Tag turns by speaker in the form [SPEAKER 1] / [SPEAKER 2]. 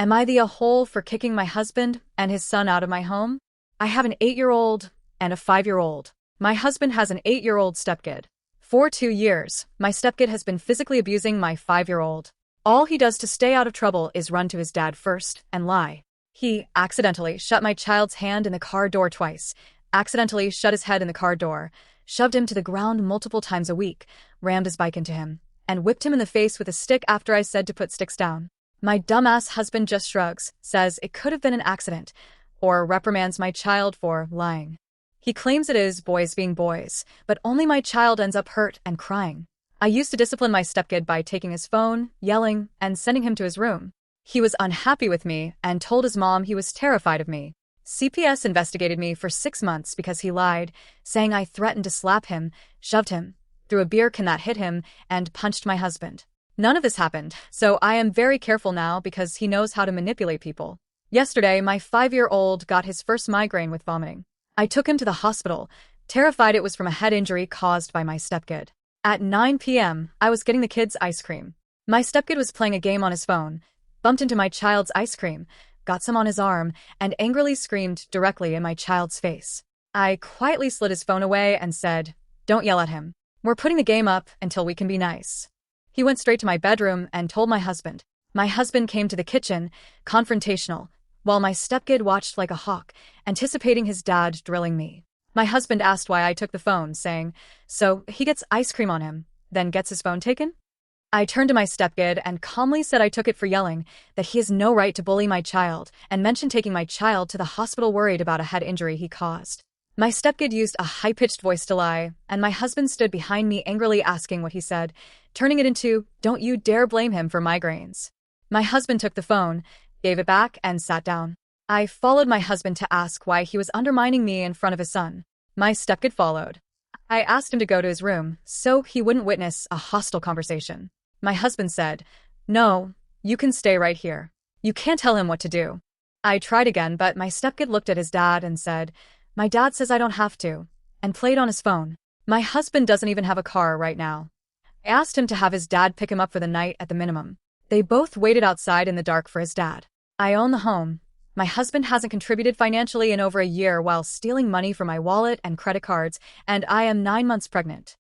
[SPEAKER 1] Am I the a-hole for kicking my husband and his son out of my home? I have an 8-year-old and a 5-year-old. My husband has an 8-year-old stepkid. For 2 years, my stepkid has been physically abusing my 5-year-old. All he does to stay out of trouble is run to his dad first and lie. He accidentally shut my child's hand in the car door twice, accidentally shut his head in the car door, shoved him to the ground multiple times a week, rammed his bike into him, and whipped him in the face with a stick after I said to put sticks down. My dumbass husband just shrugs, says it could have been an accident, or reprimands my child for lying. He claims it is boys being boys, but only my child ends up hurt and crying. I used to discipline my stepkid by taking his phone, yelling, and sending him to his room. He was unhappy with me and told his mom he was terrified of me. CPS investigated me for 6 months because he lied, saying I threatened to slap him, shoved him, threw a beer can that hit him, and punched my husband. None of this happened, so I am very careful now because he knows how to manipulate people. Yesterday, my 5-year-old got his first migraine with vomiting. I took him to the hospital, terrified it was from a head injury caused by my stepkid. At 9 p.m., I was getting the kids ice cream. My stepkid was playing a game on his phone, bumped into my child's ice cream, got some on his arm, and angrily screamed directly in my child's face. I quietly slid his phone away and said, "Don't yell at him. We're putting the game up until we can be nice." He went straight to my bedroom and told my husband. My husband came to the kitchen, confrontational, while my stepkid watched like a hawk, anticipating his dad drilling me. My husband asked why I took the phone, saying, "So he gets ice cream on him, then gets his phone taken?" I turned to my stepkid and calmly said I took it for yelling, that he has no right to bully my child, and mentioned taking my child to the hospital worried about a head injury he caused. My stepkid used a high-pitched voice to lie, and my husband stood behind me angrily asking what he said, turning it into, "Don't you dare blame him for migraines." My husband took the phone, gave it back, and sat down. I followed my husband to ask why he was undermining me in front of his son. My stepkid followed. I asked him to go to his room, so he wouldn't witness a hostile conversation. My husband said, "No, you can stay right here. You can't tell him what to do." I tried again, but my stepkid looked at his dad and said, "My dad says I don't have to," and played on his phone. My husband doesn't even have a car right now. I asked him to have his dad pick him up for the night at the minimum. They both waited outside in the dark for his dad. I own the home. My husband hasn't contributed financially in over a year while stealing money from my wallet and credit cards, and I am 9 months pregnant.